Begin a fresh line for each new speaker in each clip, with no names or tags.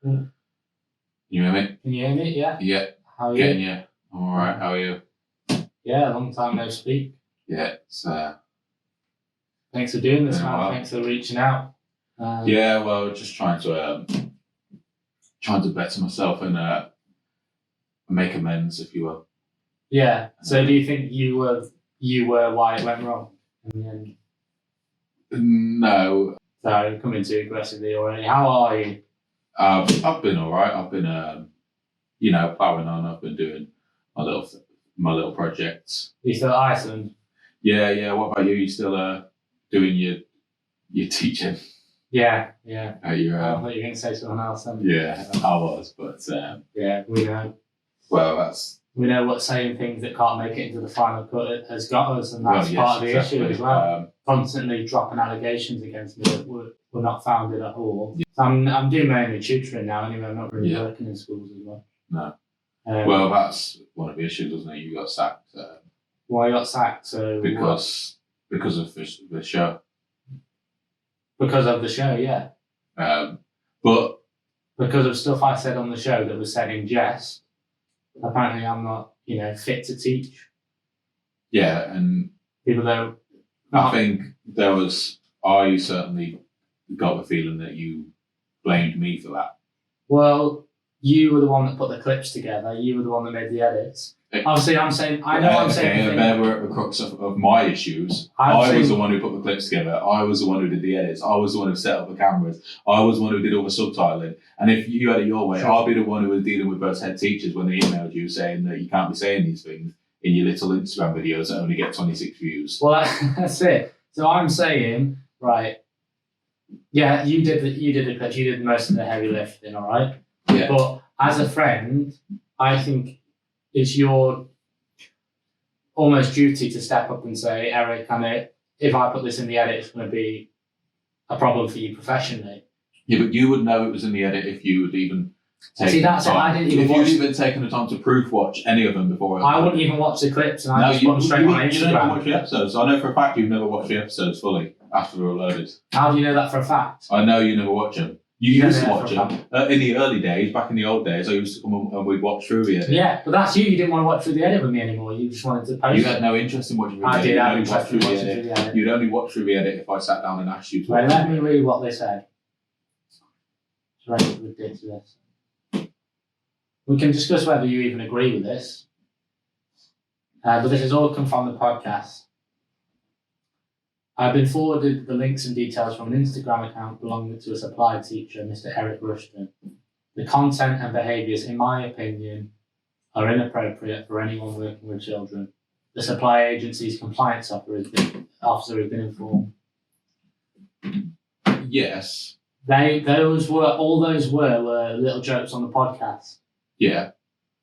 Mm.
You hear me?
Can you hear me? Yeah.
Yeah.
How are
Getting
you?
you. I'm alright. How are you?
Yeah, long time no speak.
Yeah. It's,
Thanks for doing this,
Yeah,
man.
well.
Thanks for reaching out.
yeah. Well, just trying to better myself and make amends, if you will.
Yeah. So, do you think you were why it went wrong in the end?
No.
Sorry, coming too aggressively already. How are you?
I've been alright. I've been plowing on. I've been doing my little projects.
You still at Iceland?
Yeah. What about you? You still doing your teaching?
Yeah.
Are you,
I thought you were going to say something else. Then.
Yeah, I was, but
yeah, we know.
Well,
we know what saying things that can't make it into the final cut has got us, and that's
yes,
part of the
exactly.
issue as well. Constantly dropping allegations against me that were not founded at all. Yeah. So I'm doing mainly tutoring now anyway. I'm not really working in schools as well.
No. Well, that's one of the issues, wasn't it? You got sacked.
Why I got sacked? So
because of the show.
Because of the show, yeah.
But
because of stuff I said on the show that was said in jest, apparently I'm not, fit to teach.
Yeah, and
people don't.
I think I certainly got the feeling that you blamed me for that.
Well, you were the one that put the clips together. You were the one that made the edits. Obviously, I'm saying.
There were at the crux of my issues. I was the one who put the clips together. I was the one who did the edits. I was the one who set up the cameras. I was the one who did all the subtitling. And if you had it your way, I'll be the one who was dealing with those head teachers when they emailed you saying that you can't be saying these things in your little Instagram videos that only get 26 views.
Well, that's it. So I'm saying, right? Yeah, you did the clips. You did most of the heavy lifting, all right?
Yeah.
But as a friend, I think it's your almost duty to step up and say, Eric, if I put this in the edit, it's going to be a problem for you professionally.
Yeah, but you would know it was in the edit if you would even take
the time. I didn't even
watch. If you'd even taken the time to proof watch any of them before.
I wouldn't even watch the clips, and I just put them straight on my Instagram.
You don't watch the episodes. I know for a fact you've never watched the episodes fully after they're loaded.
How do you know that for a fact?
I know you never watch them. You used to watch them. In the early days, back in the old days, I used to come and we'd watch through the edit.
Yeah, but that's you. You didn't want to watch through the edit with me anymore. You just wanted to post.
You had no interest in watching through the edit. I did have interest in watching through the edit. You'd only watch through the edit if I sat down and asked you to.
Right, let me read what they said. It's very ridiculous. We can discuss whether you even agree with this. But this has all come from the podcast. I've been forwarded the links and details from an Instagram account belonging to a supply teacher, Mr. Eric Rushton. The content and behaviours, in my opinion, are inappropriate for anyone working with children. The supply agency's compliance officer has been informed.
Yes.
All those were little jokes on the podcast.
Yeah.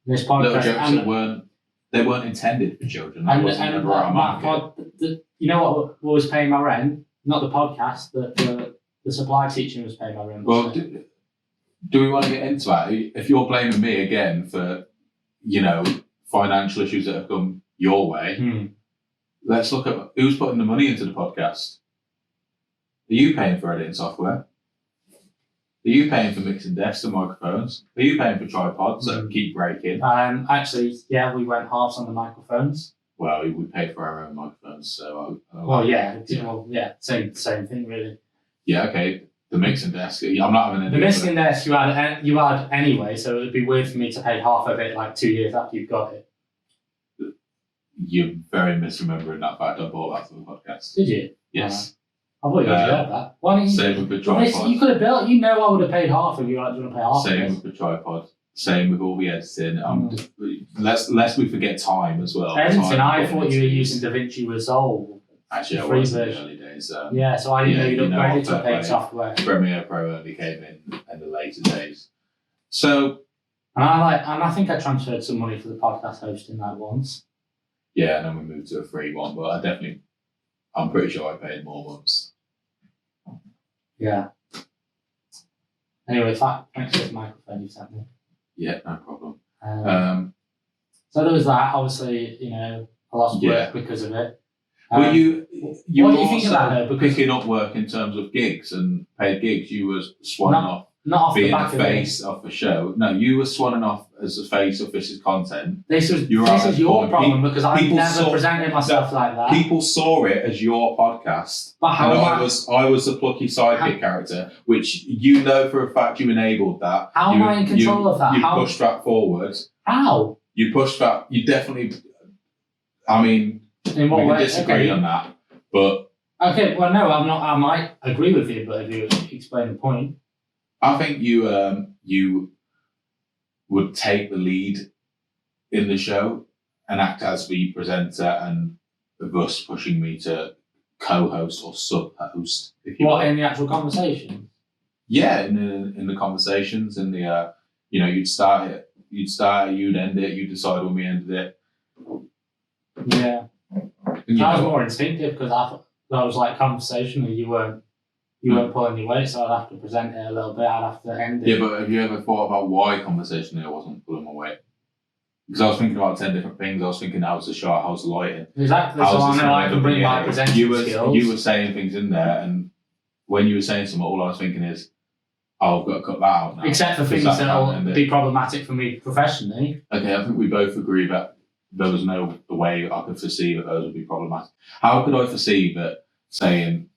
This podcast,
little jokes that weren't intended for children. That wasn't ever our market.
You know what was paying my rent? Not the podcast, but the supply teaching was paying my rent.
Well, do we want to get into that? If you're blaming me again for, financial issues that have come your way, let's look at who's putting the money into the podcast. Are you paying for editing software? Are you paying for mixing desks and microphones? Are you paying for tripods that keep breaking?
Actually, yeah, we went halves on the microphones.
Well, we pay for our own microphones, so...
same thing, really.
Yeah, okay. The mixing desk, I'm not having any...
The mixing desk you had anyway, so it would be weird for me to pay half of it 2 years after you've got it.
You're very misremembering that fact. I bought that for the podcast.
Did you?
Yes.
I thought you already had that. Why didn't you...
Same with the tripod.
You could have built... I would have paid half if you want to pay half.
Same with the tripod. Same with all the editing. Lest we forget time as well.
Editing, I thought you were using DaVinci Resolve.
Actually, I was in the early days. So
I didn't know you'd upgraded to paid software.
Premiere Pro only came in the later days. So...
And I think I transferred some money for the podcast hosting once.
Yeah, and then we moved to a free one, but I'm pretty sure I paid more once.
Yeah. Anyway, thanks for this microphone you sent me.
Yeah, no problem.
So there was that. Obviously, I lost work because of it.
Well, you
what do you think of that, though?
Because picking up work in terms of gigs and paid gigs, you were swanning off
Not off the
being
back
the
of it.
face of the show. No, you were swanning off as the face of this content.
This is
You're
your problem because I
people
never
saw-
presented myself like that.
People saw it as your podcast.
But how
And
am
I was the plucky sidekick character, which you know for a fact you enabled that.
How am I in control of that?
You
How?
pushed that forward.
How?
You pushed that. You definitely. I mean,
In what
we
way?
can disagree
Okay.
on that, but
Okay, well, no, I'm not. I might agree with you, but if you explain the point.
I think you would take the lead in the show and act as the presenter, and thus pushing me to co-host or sub-host. If you
What,
will.
in the actual conversation?
Yeah, in the conversations, in the you'd start it, you'd end it, you decide when we ended it.
Yeah.
And, you
That was
know,
more instinctive because that was like conversational. You weren't pulling your weight, so I'd have to present it a little bit. I'd have to end it.
yeah, but have you ever thought about why conversationally I wasn't pulling my weight? Because I was thinking about 10 different things. I was thinking, how's the shot, how's the lighting?
Exactly. So
How's
I
this
know
gonna
I
end
can
up
bring
in the
my
edit?
presenting skills.
You were saying things in there, and when you were saying something, all I was thinking is, oh, I've got to cut that out now.
Except for things that'll be problematic for me professionally.
Okay, I think we both agree that there was no way I could foresee that those would be problematic. How could I foresee that saying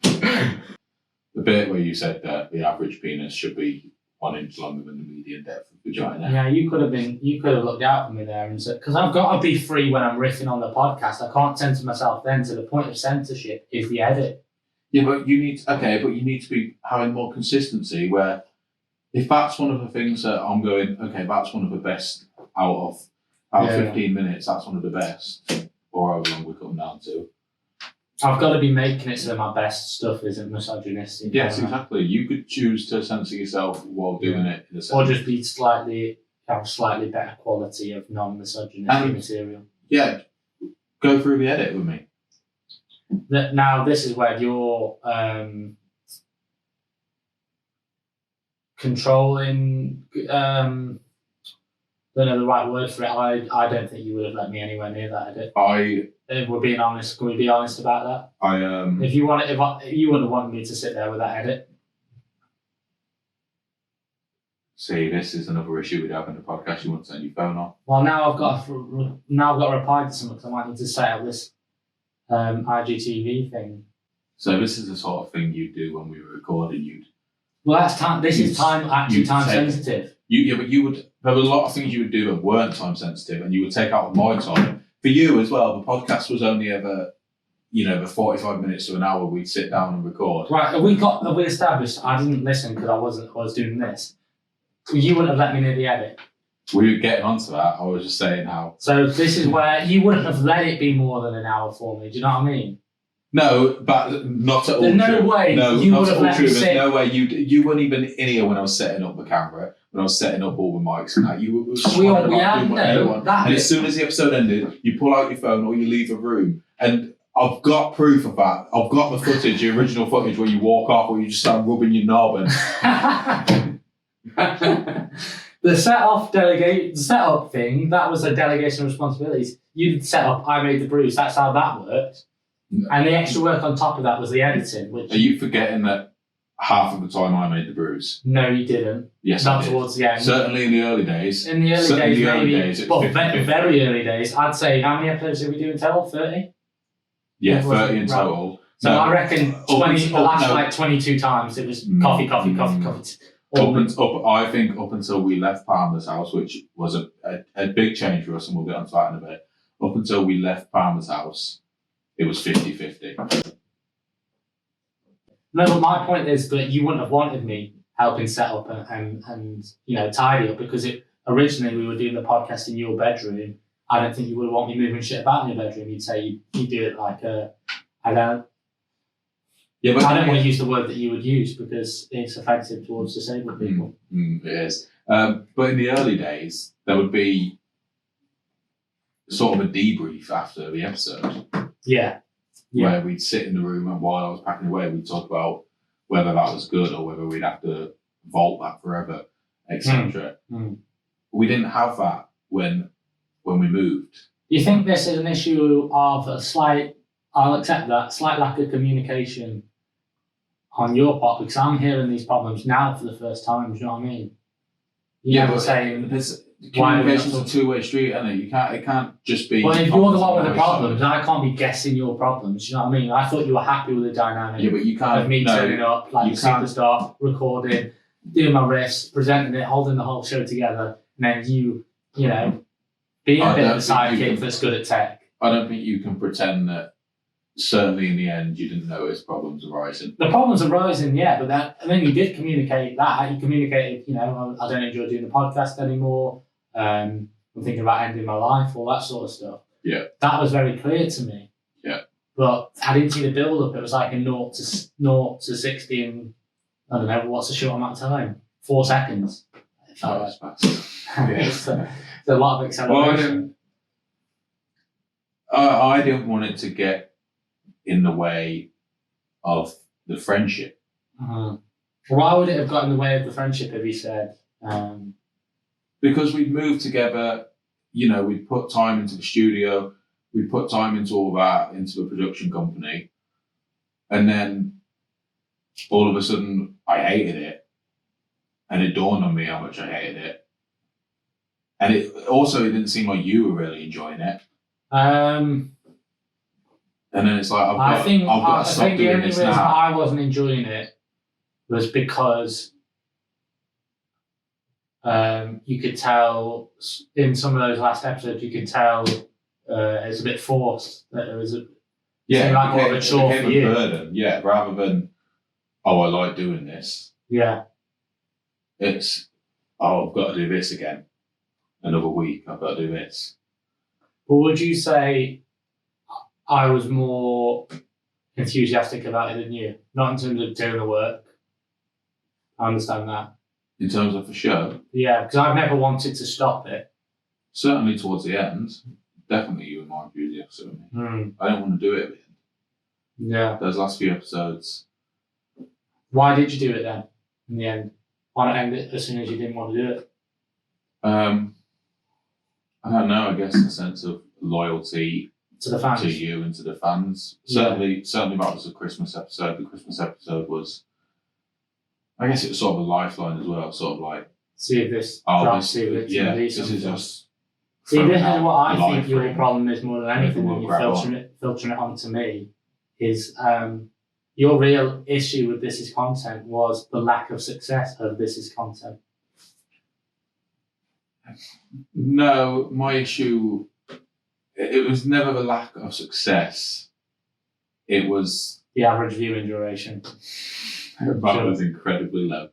the bit where you said that the average penis should be 1 inch longer than the median depth of vagina?
Yeah, you could have looked out for me there and said, because I've got to be free when I'm riffing on the podcast. I can't censor myself then. To the point of censorship is the edit.
Yeah, but you need to be having more consistency where if that's one of the things that I'm going, okay, that's one of the best out of 15 minutes, that's one of the best, or however long we come down to.
I've got to be making it so that my best stuff isn't misogynistic.
Yes, exactly. You could choose to censor yourself while doing it in a sense.
Or just be have slightly better quality of non-misogynistic material.
Yeah, go through the edit with me.
Now, this is where you're controlling. Don't know the right word for it. I don't think you would have let me anywhere near that edit. If we're being honest, can we be honest about that? If you wouldn't have wanted me to sit there with that edit.
See, this is another issue we'd have in the podcast. You wouldn't turn your phone off.
Well, now I've got to reply to something because I might need to set up this IGTV thing.
So this is the sort of thing you do when we were recording.
Well, that's time. This is time sensitive.
But you would. There were a lot of things you would do that weren't time sensitive, and you would take out of my time. For you as well, the podcast was only ever, the 45 minutes to an hour we'd sit down and record.
Right, have we established? I didn't listen because I was doing this. You wouldn't have let me near the edit.
We were getting onto that. I was just saying how.
So this is where you wouldn't have let it be more than an hour for me. Do you know what I mean?
No, but not at all.
There's no way you would have let me sit.
There's no way you weren't even in here when I was setting up the camera, when I was setting up all the mics and that. You were and as soon as the episode ended, you pull out your phone or you leave a room. And I've got proof of that. I've got the footage, the original footage where you walk off or you just start rubbing your knob and
The setup thing, that was a delegation of responsibilities. You did set up, I made the brews, that's how that worked. And the extra work on top of that was the editing. Which
Are you forgetting that half of the time I made the brews?
No, you didn't.
Yes,
Not
I did.
towards the end.
Certainly in the early days.
In the early days, maybe.
It's
But
50-50.
very early days, I'd say, how many episodes did we do in total? 30?
Yeah, 30 in total.
So I reckon 22 times it was coffee.
I think up until we left Palmer's house, which was a big change for us, and we'll get onto that in a bit. Up until we left Palmer's house, it was 50-50.
No, but my point is that you wouldn't have wanted me helping set up and tidy up because originally we were doing the podcast in your bedroom. I don't think you would want me moving shit about in your bedroom. You'd say you'd do it like I don't want to use the word that you would use because it's offensive towards disabled people.
It is. But in the early days, there would be sort of a debrief after the episode.
Yeah.
Where we'd sit in the room and while I was packing away, we'd talk about whether that was good or whether we'd have to vault that forever, etc. We didn't have that when we moved.
Do you think this is an issue of I'll accept that, slight lack of communication on your part because I'm hearing these problems now for the first time. Do you know what I mean?
Yeah,
Never
but
saying
communication's a two-way street, isn't it? It can't just be.
Well, if you're the one with the
on
problems, I can't be guessing your problems. You know what I mean? I thought you were happy with the dynamic
Yeah, but you can't.
of me turning up like
you
the
can't.
superstar, recording, doing my riffs, presenting it, holding the whole show together, and then you know, being a bit of a sidekick that's good at tech.
I don't think you can pretend that. Certainly, in the end, you didn't notice problems arising.
The problems arising, yeah, but then you did communicate that. You communicated, you know, I don't enjoy doing the podcast anymore. I'm thinking about ending my life, all that sort of stuff.
Yeah. That
was very clear to me.
Yeah.
But I didn't see the build up. It was like a 0 to 60 in, I don't know, what's a short amount of time? 4 seconds.
That's fast.
It's a lot of acceleration.
I didn't want it to get in the way of the friendship.
Why would it have got in the way of the friendship, have you said?
Because we'd moved together, you know, we'd put time into the studio, we'd put time into all that, into the production company, and then all of a sudden I hated it, and it dawned on me how much I hated it. And it didn't seem like you were really enjoying it. And then it's like, I've got to stop doing this now. I think the only reason
I wasn't enjoying it was because you could tell in some of those last episodes, you could tell it's a bit forced. That it was like more of a chore for you.
Burden, yeah, rather than, I like doing this.
Yeah.
It's, I've got to do this again. Another week, I've got to do this.
But would you say I was more enthusiastic about it than you? Not in terms of doing the work. I understand that.
In terms of the show?
Yeah, because I've never wanted to stop it.
Certainly towards the end. Definitely you were more enthusiastic than me. I don't want to do it at the end.
Yeah.
Those last few episodes.
Why did you do it then, in the end? Why not end it as soon as you didn't want to do it?
I don't know, I guess a sense of loyalty
to the fans,
to you and to the fans.
Yeah.
Certainly that was a Christmas episode. The Christmas episode was, I guess it was sort of a lifeline as well, sort of like,
see if this
this is just.
See, this is what I think your problem is more than anything when you're filtering it onto me, is your real issue with This Is Content was the lack of success of This Is Content.
No, my issue, it was never the lack of success. It was...
the average viewing duration.
That was incredibly low.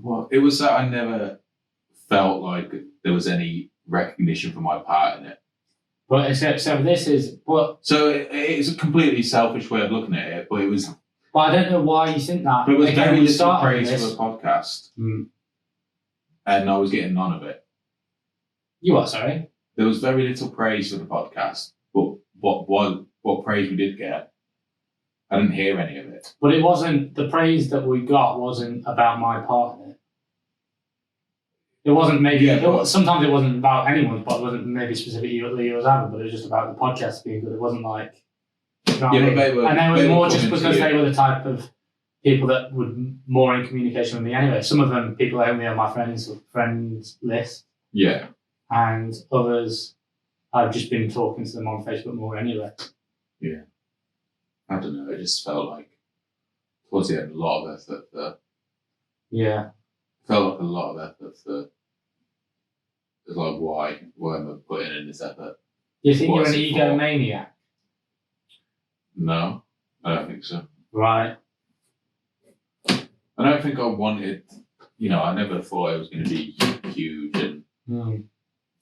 Well, it was that I never felt like there was any recognition for my part in it.
But so this is... But,
so it's a completely selfish way of looking at it, but it was...
But I don't know why you think that.
But it was very little praise for the podcast. And I was getting none of it.
You what, sorry?
There was very little praise for the podcast, but what praise we did get, I didn't hear any of it.
But it wasn't, the praise that we got wasn't about my part in it. It wasn't maybe, sometimes it wasn't about anyone's, but it wasn't maybe specifically yours either, but it was just about the podcast being good. It wasn't like, you know what I mean?
They
were more just because they were the type of people that were more in communication with me anyway. Some of them, people only on my friends list.
Yeah.
And others, I've just been talking to them on Facebook more anyway.
Yeah. I don't know, it just felt like, towards the end, a lot of effort there.
Yeah.
Felt like a lot of effort for, it's like, why am I putting in this effort?
Do you think you're an egomaniac?
No, I don't think so.
Right.
I don't think I wanted, I never thought it was going to be huge.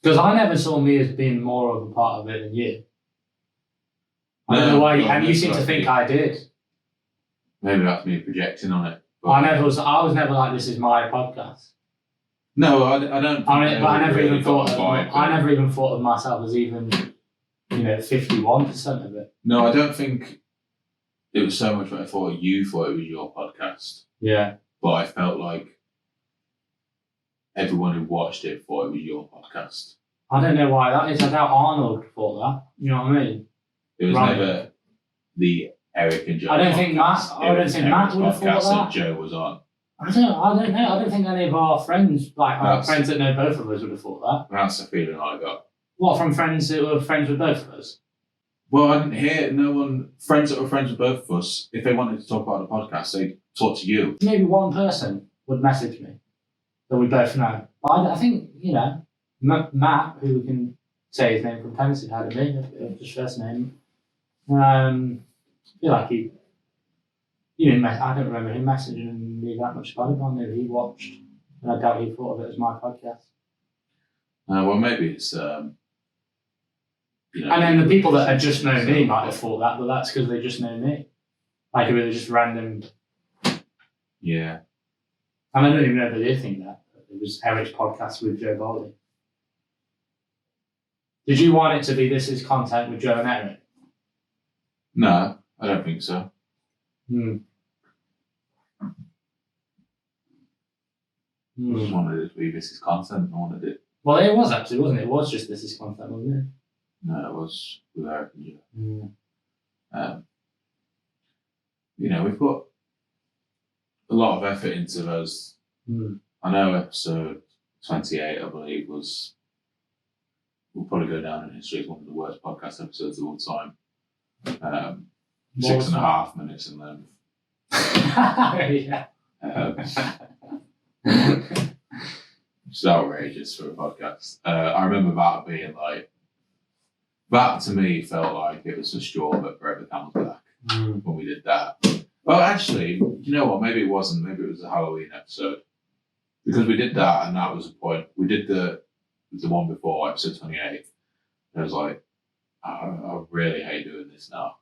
Because I never saw me as being more of a part of it than you. I don't know why, and you seem to think I did.
Maybe that's me projecting on it.
I was never like, this is my podcast.
No, I don't. But
I never even thought. I never even thought of myself as even, 51% of it.
No, I don't think it was so much what I thought you thought it was your podcast.
Yeah.
But I felt like everyone who watched it thought it was your podcast.
I don't know why that is. I doubt Arnold thought that. You know what I mean?
It was the Eric and Joe.
I don't think
podcast.
Matt. I don't think Matt would have thought
Podcast
that.
Joe was on.
I don't know. I don't think any of our friends, like our
That's-
friends that know both of us, would have thought that.
That's the feeling I got.
What, from friends that were friends with both of us?
Well, I didn't hear no one, friends that were friends with both of us, if they wanted to talk about the podcast, they'd talk to you.
Maybe one person would message me that we both know. But I think, you know, Matt, who we can say his name from Tennessee, had me, his first name. I feel like he didn't. I don't remember him messaging me that much about it. I knew he watched, and I doubt he thought of it as my podcast.
Well, maybe it's. You know,
And then the people that had just known me might have thought that, but that's because they just know me. Like, it was just random.
Yeah.
And I don't even know if they did think that. It was Eric's podcast with Joe Baldy. Did you want it to be this is content with Joe and Eric?
No, I don't think so.
Hmm.
I just wanted it to be this is content. I wanted it.
Well, it was actually, wasn't it? It was just this is content, wasn't it?
No, it was with Eric and Joe.
Mm.
You know, we've put a lot of effort into those.
Mm.
I know episode 28, I believe, will probably go down in history as one of the worst podcast episodes of all time. 6.5 minutes in length.
Yeah.
It's outrageous for a podcast. I remember that being like, that to me felt like it was a straw that broke the camel's back when we did that. Well, actually, you know what? Maybe it wasn't. Maybe it was a Halloween episode. Because we did that, and that was the point. We did the one before, episode 28. And I was like, I really hate doing this now.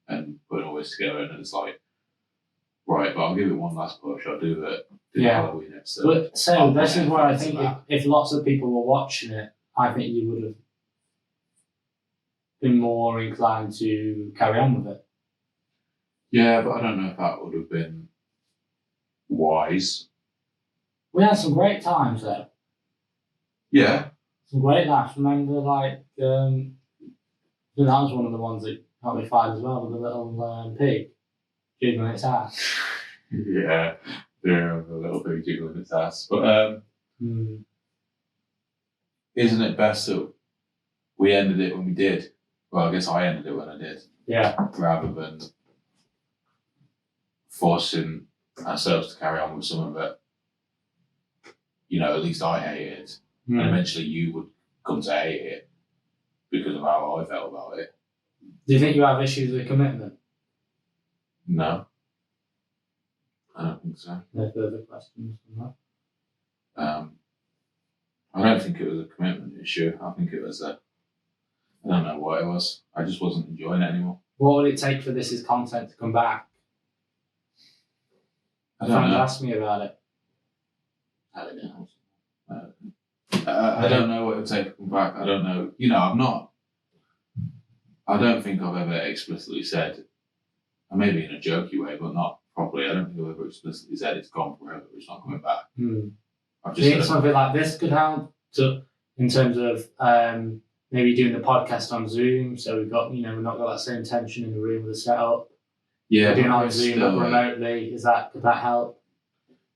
And putting all this together, and it's like, right, but I'll give it one last push. I'll do the Halloween episode.
But so this is where I think if lots of people were watching it, I think you would have been more inclined to carry on with it.
Yeah, but I don't know if that would have been wise.
We had some great times though.
Yeah.
Some great laughs. Remember, like, I think that was one of the ones that got me fired as well, with the little pig jiggling its ass.
Yeah, the little pig jiggling its ass. But isn't it best that we ended it when we did? Well, I guess I ended it when I did.
Yeah.
Rather than forcing ourselves to carry on with something that, you know, at least I hated. And eventually you would come to hate it because of how I felt about it.
Do you think you have issues with commitment?
No. I don't think so.
No further questions on that?
I don't think it was a commitment issue. I think it was I don't know what it was. I just wasn't enjoying it anymore.
What would it take for this is content to come back?
I don't know.
Ask me about it. I don't know.
I don't know what it would take to come back. I don't know. You know, I don't think I've ever explicitly said, and maybe in a jokey way, but not properly. I don't think I've ever explicitly said it's gone forever. It's not coming back. I've
Do you think
just
something like this could help in terms of maybe doing the podcast on Zoom? So we've got, we've not got that same tension in the room with the setup.
yeah,
Doing
but
on
there's
Zoom
still,
remotely, could that help?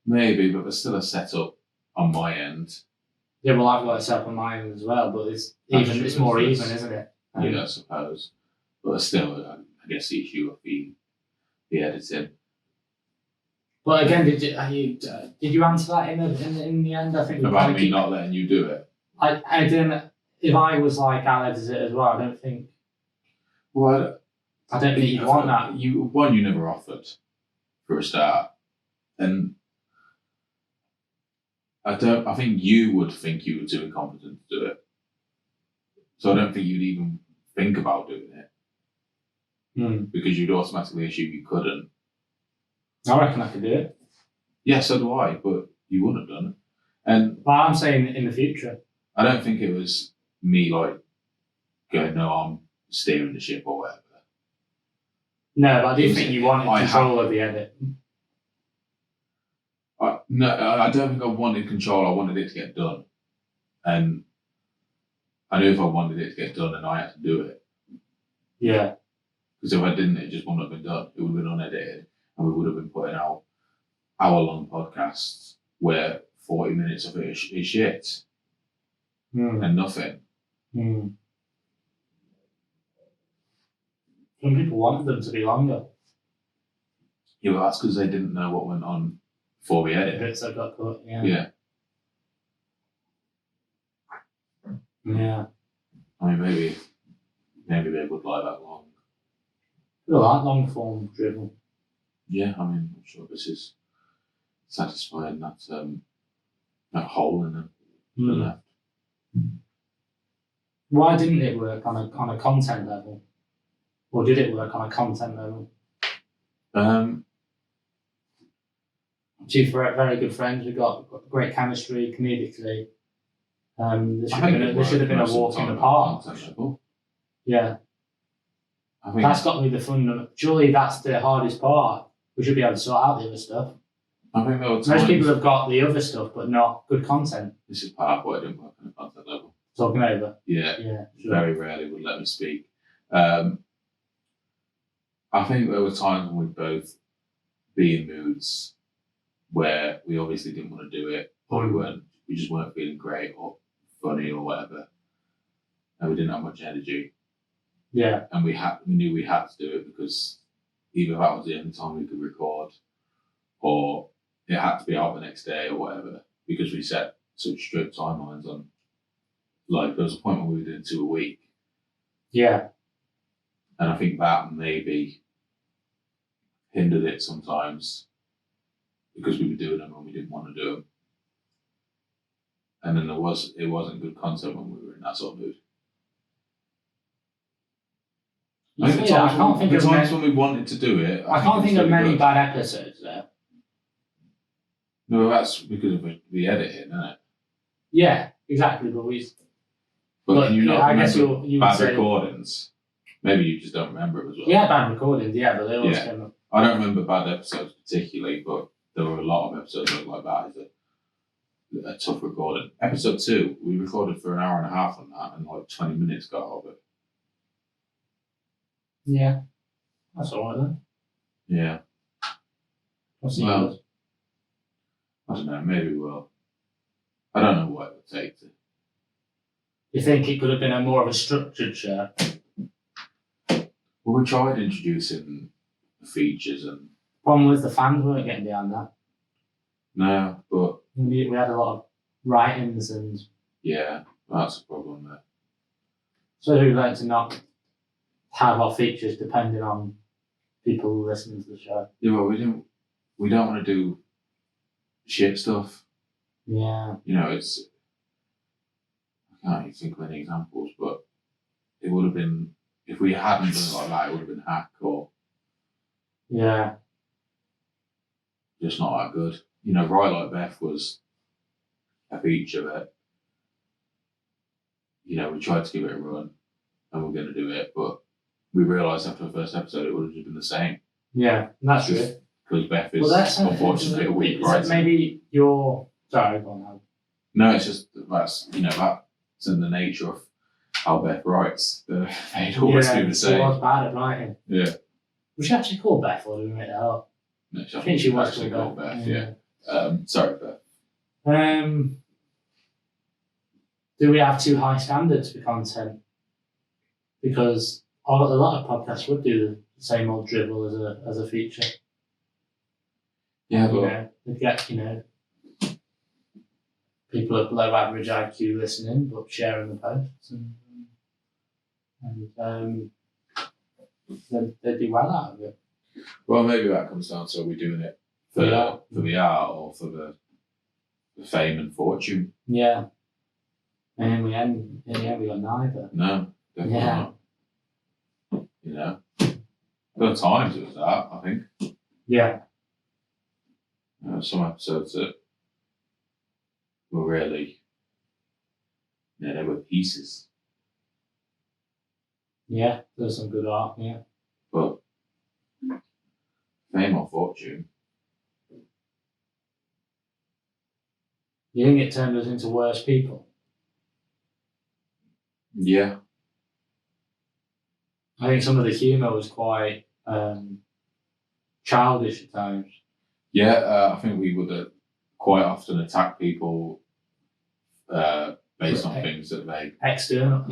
maybe, but there's still a setup on my end.
Yeah, well, I've got a setup on my end as well, but it's more even, isn't it?
Yeah, I suppose. But still, I guess the issue of the editing.
But again, did you answer that in the end? I think we
About me not letting you do it.
I didn't. If I was like, I'll edit it as well. I don't think.
Well,
I don't think you'd want that.
You never offered for a start, and I think you would think you were too incompetent to do it. So I don't think you'd even think about doing it because you'd automatically assume you couldn't.
I reckon I could do it.
Yeah, so do I, but you wouldn't have done it. And
But I'm saying in the future.
I don't think it was me like going, no, I'm steering the ship or whatever.
No, but I do think you wanted control of the edit.
No, I don't think I wanted control. I wanted it to get done. And I knew if I wanted it to get done and I had to do it.
Yeah.
Because if I didn't, it just wouldn't have been done. It would have been unedited, and we would have been putting out hour-long podcasts where 40 minutes of it is shit and nothing.
Some people wanted them to be longer.
Yeah, but that's because they didn't know what went on before we edited.
Bits that got cut, yeah.
Yeah. I mean, maybe they would like that long.
I like long form drivel.
Yeah, I mean, I'm sure this is satisfying that hole in the left.
Why didn't it work on a content level? Or did it work on a content level? Two very good friends. We got great chemistry, comedically. This should have been a walk in the park. Yeah.
I think
that's got to be the fun. Surely that's the hardest part. We should be able to sort out the other stuff.
I think there were times,
most people have got the other stuff, but not good content.
This is part of why I didn't work on a content level.
Talking over.
Yeah.
Sure.
Very rarely would let me speak. I think there were times when we'd both be in moods where we obviously didn't want to do it, or we just weren't feeling great or funny or whatever, and we didn't have much energy.
Yeah.
And we knew we had to do it because either that was the only time we could record, or it had to be out the next day or whatever, because we set such strict timelines on. Like, there was a point when we were doing 2 a week.
Yeah.
And I think that maybe hindered it sometimes because we were doing them when we didn't want to do them. And then it wasn't good content when we were in that sort of mood. I think the times when we wanted to do it,
I can't think of many bad episodes there.
No, that's because of the editing, isn't it?
Yeah, exactly.
But can you not remember
you
bad recordings? Maybe you just don't remember it as well.
Yeah, bad recordings, yeah, but they always came up.
I don't remember bad episodes particularly, but there were a lot of episodes like that. A tough recording. Episode 2, we recorded for an hour and a half on that, and like 20 minutes got out of it.
Yeah, that's all right then.
Yeah.
Well,
I don't know, maybe we will. I don't know what it would take to.
You think it could have been a more of a structured show?
Well, we tried introducing the features and.
Problem was the fans weren't getting behind that.
No, but.
We had a lot of write-ins and.
Yeah, that's a problem there.
So we learned to not have our features depending on people listening to the show.
Yeah, well, we don't want to do shit stuff.
Yeah.
You know, I can't even think of any examples, but it would have been, if we hadn't done it like that, it would have been hack or.
Yeah.
Just not that good. You know, Right Like Beth was a feature that, you know, we tried to give it a run and we're going to do it, but we realised after the first episode it would have just been the same.
Yeah, that's true.
Because Beth is unfortunately a weak writer.
Maybe you're. Sorry, go on now.
No, it's just that's in the nature of how Beth writes. They'd always do the same.
She was bad at writing.
Yeah.
Was she actually called Beth, or did we make that up?
No,
I think she was
actually
called
Beth. Yeah. Sorry, Beth.
Do we have too high standards for content? Because a lot of podcasts would do the same old dribble as a feature.
Yeah, but
they'd get people of below average IQ listening, but sharing the posts, and they'd do well out of it.
Well, maybe that comes down to are we doing it for the art or for the fame and fortune?
Yeah. And in the end, we got neither.
No, definitely not. You know, there were times it was that, I think.
Yeah.
Some episodes that were really, they were pieces.
Yeah, there's some good art, yeah.
But fame or fortune.
You think it turned us into worse people?
Yeah.
I think some of the humour was quite childish at times.
Yeah, I think we would quite often attack people based on things that they
external,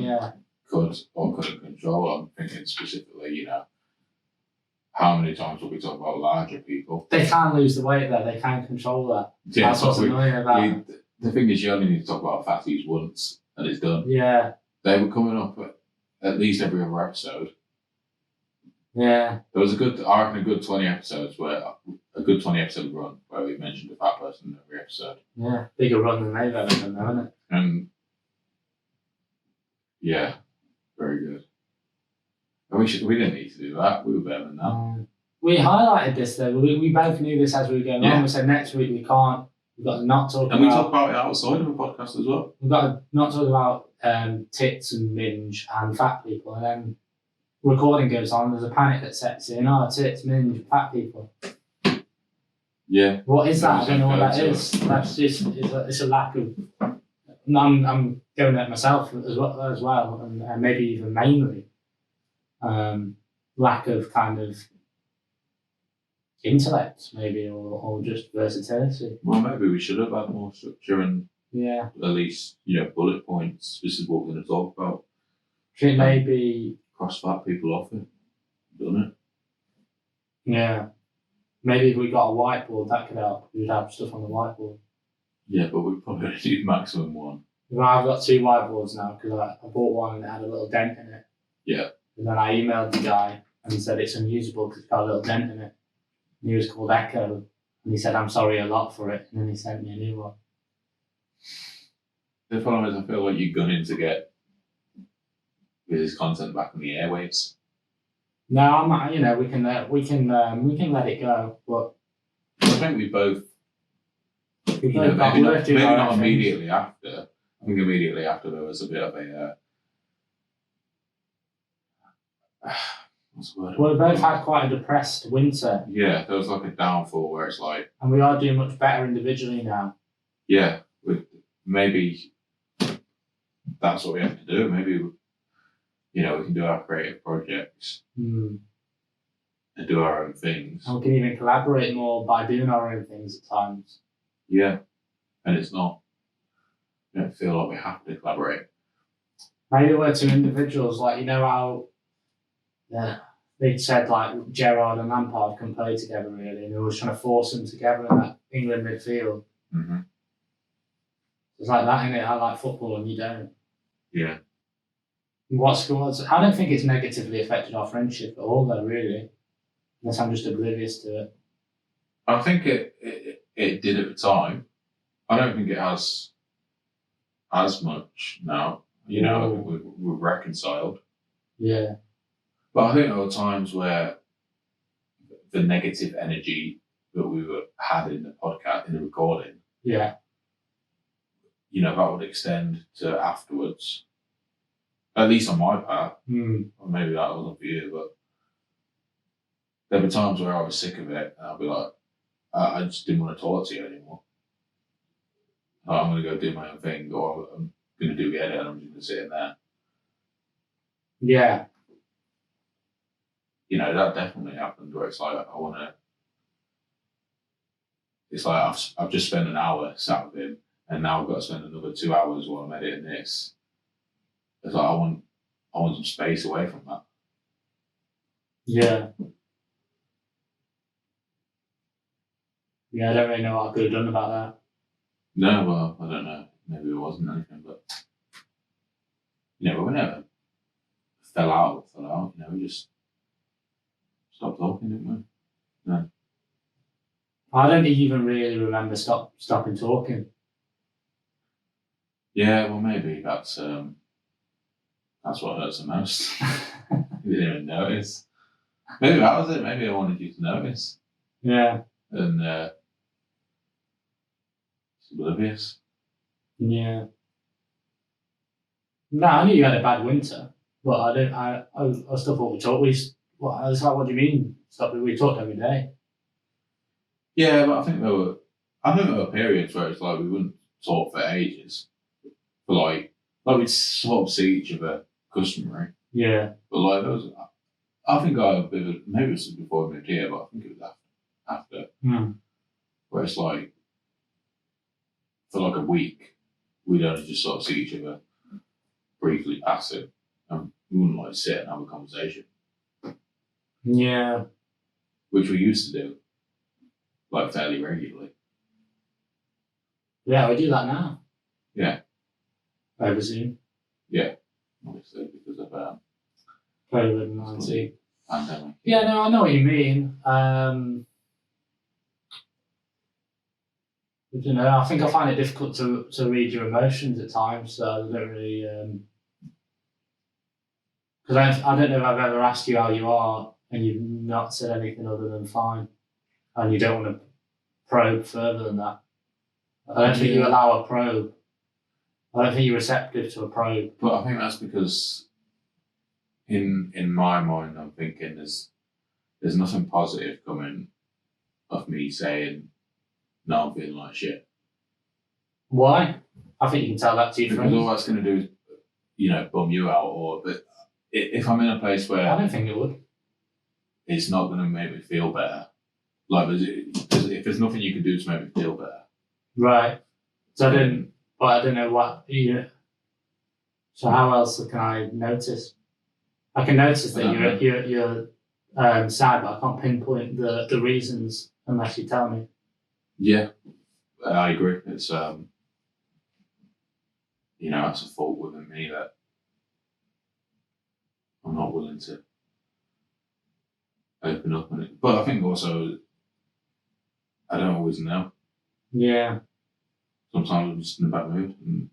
could or couldn't control. I'm thinking specifically, how many times will we talk about larger people?
They can't lose the weight there. They can't control that.
Yeah,
that's what's annoying about it.
The thing is, you only need to talk about fatties once and it's done.
Yeah.
They were coming up at least every other episode.
Yeah.
There was I reckon a good 20 episodes a good 20 episode run where we mentioned a fat person in every episode.
Yeah. Bigger run than they've ever done, though, isn't it?
And yeah, very good. And we didn't need to do that. We were better than that.
We highlighted this though. We both knew this as we were going on. We said next week we can't. We've got to not talk about.
And we talk about it outside of a podcast as well.
We've got to not talk about tits and minge and fat people, and then recording goes on. There's a panic that sets in. Oh, tits, minge, fat people.
Yeah.
What is that? I don't know what that is. That's just it's a lack of. I'm going at myself as well, and maybe even mainly lack of kind of intellect, maybe, or just versatility.
Well, maybe we should have had more structure and
at
least bullet points. This is what we're going to talk about.
I think maybe
cross fat people off it, done it.
Yeah, maybe if we got a whiteboard that could help. We'd have stuff on the whiteboard.
Yeah, but we probably need maximum one.
Well, I've got 2 whiteboards now because I bought one and it had a little dent in it.
Yeah.
And then I emailed the guy and said it's unusable because it's got a little dent in it. And he was called Echo, and he said, I'm sorry a lot for it. And then he sent me a new one.
The problem is I feel like you're gunning to get his content back on the airwaves.
No, I'm not, we can let it go, but
I think we both
maybe
not immediately after. I think immediately after there was a bit of a what's the word?
Well, we both had quite a depressed winter.
Yeah, there was like a downfall where it's like,
and we are doing much better individually now.
Yeah, maybe that's what we have to do. Maybe we can do our creative projects and do our own things.
And we can even collaborate more by doing our own things at times.
Yeah, and it's not. We don't feel like we have to collaborate.
Maybe we're 2 individuals, like how they said like Gerrard and Lampard can play together really, and we were trying to force them together in that England midfield.
Mm-hmm.
It's like that, innit? I like football and you don't.
Yeah.
I don't think it's negatively affected our friendship at all, though, really. Unless I'm just oblivious to it.
I think it did at the time. I don't think it has as much now. We've reconciled.
Yeah.
But I think there were times where the negative energy that we had in the podcast, in the recording,
yeah,
that would extend to afterwards. At least on my part. Or maybe that wasn't for you, but there were times where I was sick of it and I'd be like, I just didn't want to talk to you anymore. I'm going to go do my own thing, or I'm going to do the edit and I'm just going to sit in there.
Yeah.
That definitely happened where it's like, it's like I've just spent an hour sat with him and now I've got to spend another 2 hours while I'm editing this. It's like I want some space away from that.
Yeah. Yeah, I don't really know what I could have done about that.
No, well, I don't know. Maybe it wasn't anything, but we never fell out. We just stopped talking, didn't we? No.
I don't even really remember stopping talking.
Yeah, well, maybe that's what hurts the most. You didn't even notice. Maybe that was it. Maybe I wanted you to notice.
Yeah.
And it's oblivious.
Yeah. No, I knew you had a bad winter, but I still thought we talked. What do you mean? We talked every day.
Yeah, but I think there were periods where it's like we wouldn't talk for ages. But like we'd sort of see each other customary.
Yeah.
But like there was I think I got a bit of, maybe it was before I moved here, but I think it was after. Where it's like, for like a week, we'd only just sort of see each other briefly passive, and we wouldn't like sit and have a conversation.
Yeah.
Which we used to do, like fairly regularly.
Yeah, we do that now.
Yeah.
Over Zoom.
Yeah, obviously, because of
COVID-19.
pandemic.
Yeah, no, I know what you mean. I don't know. I think I find it difficult to read your emotions at times, so I don't really. Because I don't know if I've ever asked you how you are and you've not said anything other than fine, and you don't want to probe further than that. I don't think you allow a probe. I don't think you're receptive to a probe.
But I think that's because, in my mind, I'm thinking there's nothing positive coming of me saying, no, I'm feeling like shit.
Why? I think you can tell that to your friends.
Because all that's going to do is, bum you out. Or but if I'm in a place where
I don't think it would.
It's not going to make me feel better. Like, if there's nothing you can do to make me feel better.
Right. So I don't know what. So how else can I notice? I can notice that you're sad, but I can't pinpoint the reasons unless you tell me.
Yeah, I agree. It's that's a fault within me that I'm not willing to open up on it. But I think also I don't always know.
Yeah.
Sometimes I'm just in a bad mood and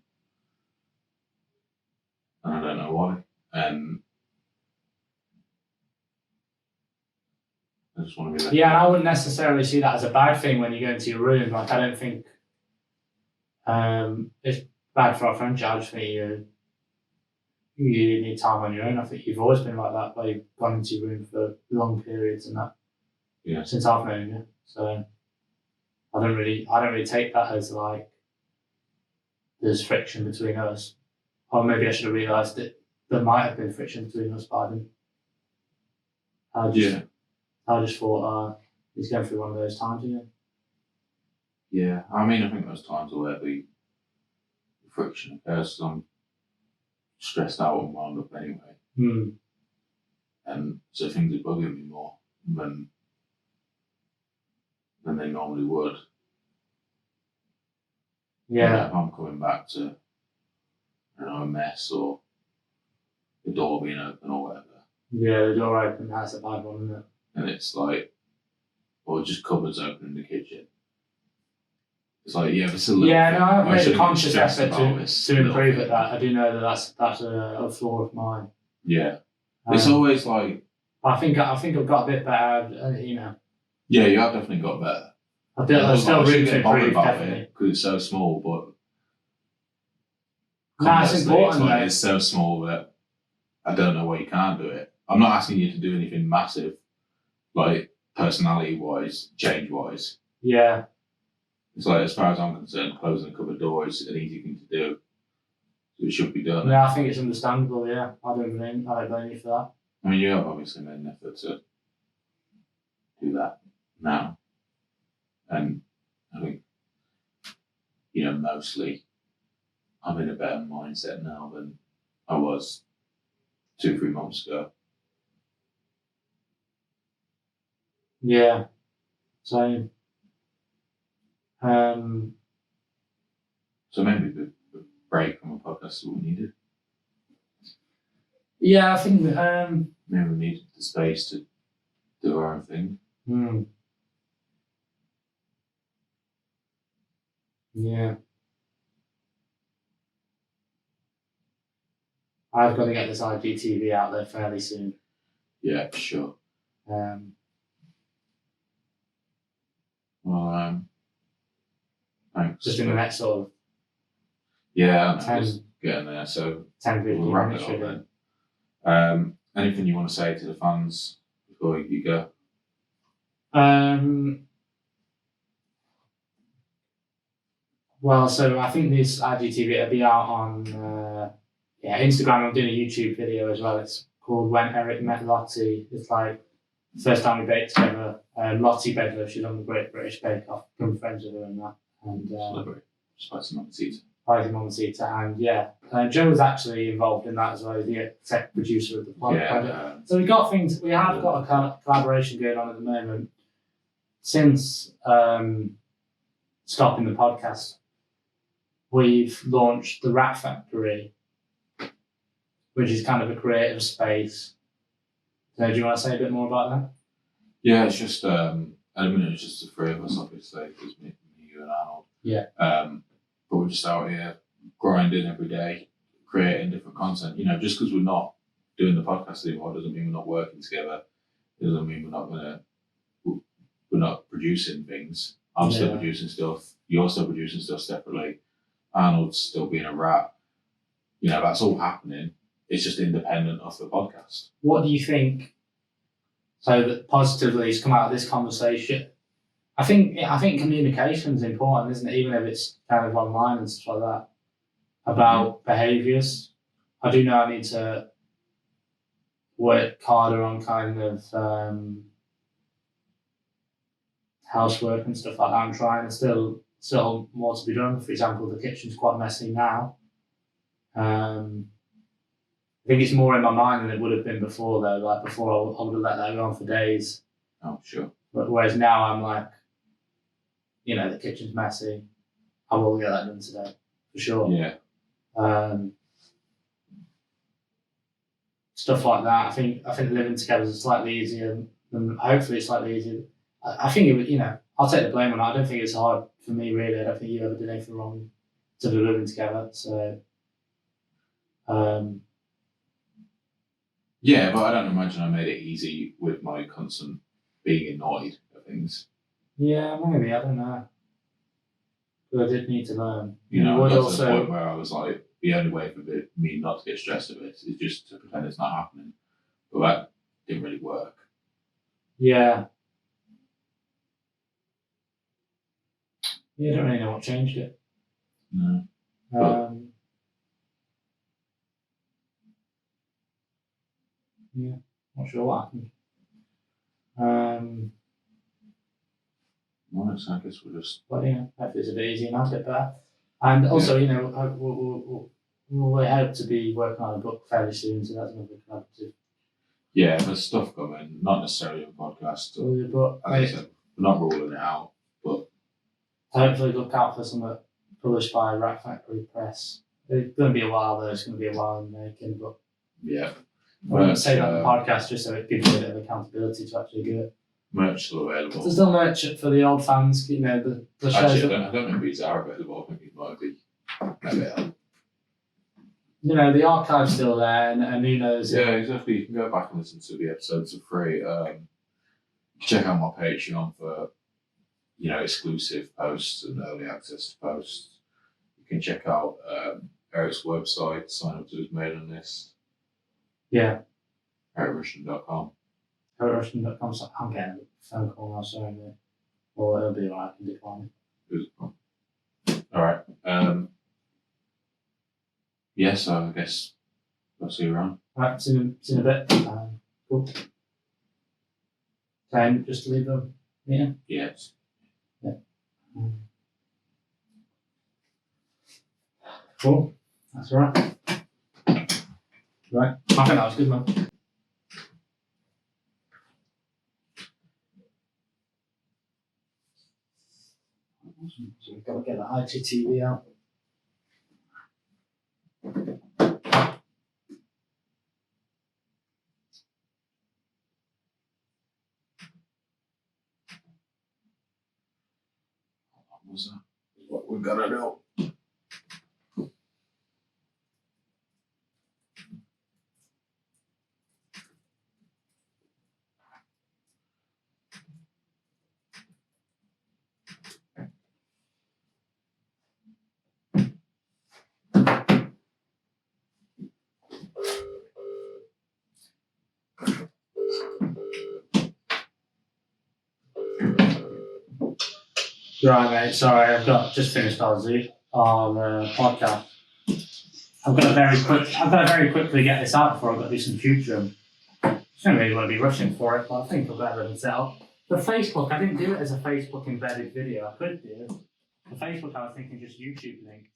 I don't know why. And I just want to be there.
Yeah, I wouldn't necessarily see that as a bad thing when you go into your room. Like, I don't think it's bad for our friendship. I just think you need time on your own. I think you've always been like that, where you've gone into your room for long periods and that.
Yeah.
Since I've known you, so I don't really take that as like there's friction between us, or maybe I should have realised that there might have been friction between us, but I didn't. I just thought he's going through one of those times again.
Yeah, I mean, I think those times where the friction occurs, I'm stressed out and wound up anyway. And so things are bugging me more than they normally would.
Yeah.
If I'm coming back to, a mess or the door being open or whatever.
Yeah, the door open, that's a bad one, isn't it?
And it's like, or just cupboards open in the kitchen. It's like, yeah, it's a little
Yeah,
thing.
no, I've made a
shouldn't
conscious
get stressed
effort
about this
to
little
improve
thing.
at that. I do know that that's a flaw of mine.
Yeah. It's always like...
I think I've got a bit better,
Yeah, you have definitely got better.
I've still room to
get bothered
improve,
about
definitely.
it because it's so small, but...
No, it's important, though.
It's so small that I don't know why you can't do it. I'm not asking you to do anything massive, like personality-wise, change-wise.
Yeah.
It's like, as far as I'm concerned, closing a cupboard door is an easy thing to do. So it should be done.
Yeah, I think it's understandable, yeah. I don't blame you for that.
I mean, you have obviously made an effort to do that now. And I think, mostly I'm in a better mindset now than I was 2-3 months ago.
Yeah. So,
So maybe the break from a podcast is what we needed.
yeah, I think
Maybe we needed the space to do our own thing.
Yeah. I've got to get this IGTV out there fairly soon.
Yeah, for sure. Well, thanks.
Just in the next sort of
Yeah,
10,
just getting there. So
10, 15
we'll wrap
minutes.
it up
Really.
then. Anything you want to say to the fans before you go?
Well, so I think this IGTV will be out on Instagram. I'm doing a YouTube video as well. It's called When Eric Met Lottie. It's like the first time we baked together. Lottie Bedlow, she's on the Great British Bake Off. Become friends with her and that. And
Celebrity. Spicy Mamacita.
And Joe was actually involved in that as well. He's the exec producer of the project.
Yeah.
So we got things. We have got a collaboration going on at the moment. Since stopping the podcast, we've launched the Rat Factory, which is kind of a creative space. So do you want to say a bit more about that?
Yeah, it's just at the minute it's just the three of us, obviously, because me, you, and Arnold.
Yeah.
But we're just out here grinding every day, creating different content. You know, just because we're not doing the podcast anymore doesn't mean we're not working together. It doesn't mean we're not producing things. I'm still producing stuff. You're still producing stuff separately. Arnold's still being a rat. You know, that's all happening. It's just independent of the podcast.
What do you think? So that positively has come out of this conversation. I think communication is important, isn't it? Even if it's kind of online and stuff like that. About behaviours. I do know I need to work harder on kind of housework and stuff like that. I'm trying. There's still more to be done. For example, the kitchen's quite messy now. I think it's more in my mind than it would have been before, though. Like before, I would have let that go on for days.
Oh, sure.
But whereas now I'm like, you know, the kitchen's messy. I will get that done today, for sure.
Yeah.
Stuff like that. I think living together is slightly easier, and hopefully it's slightly easier. I think it would, you know, I'll take the blame on it. I don't think it's hard for me, really. I don't think you ever did anything wrong to be living together. So,
yeah, but I don't imagine I made it easy with my constant being annoyed at things.
Yeah, maybe. I don't know. But I did need to learn.
You know, I got to the point where I was like, the only way for me not to get stressed of it is just to pretend it's not happening. But that didn't really work.
Yeah. Yeah, I don't really know what changed it.
No.
Yeah, not sure what happened.
Well, I guess we'll just.
But yeah, hopefully it's a bit easier now, a bit better. And also, you know, we hope to be working on a book fairly soon, so that's another collaborative.
Yeah, there's stuff coming, not necessarily on podcast.
But
as I said, we're not ruling it out, but
hopefully look out for some published by Rat Factory Press. It's going to be a while though. It's going to be a while in the making, but
yeah.
I wouldn't say that on the podcast just so it gives you a bit of accountability to actually do it.
Merch still available.
There's still merch for the old fans, you know, the shows.
Actually, I don't know if these are available. I think it might be available.
You know, the archive's still there, and who knows?
Yeah, exactly. You can go back and listen to the episodes for free. Check out my Patreon for, you know, exclusive posts and early access to posts. You can check out Eric's website, sign up to his mailing list.
Yeah.
ericrushton.com.
ericrushton.com. So I'm getting a phone call now, sorry. Or it'll be alright, I can decline it.
Alright. Yeah, so I guess I'll see you around.
Alright, see you in a bit. Cool. Time just to leave them meeting?
Yes.
Yeah. Cool. That's all right. Right. I think that was good, man. So we've got to get that IGTV out.
What was that? What we gotta do.
Right, mate. Sorry, I've just finished our podcast. I've got to very quickly get this out before I've got to do some tutoring. I don't really want to be rushing for it, but I think I've got everything set up. The Facebook, I didn't do it as a Facebook embedded video. I could do it. The Facebook, I was thinking just YouTube link.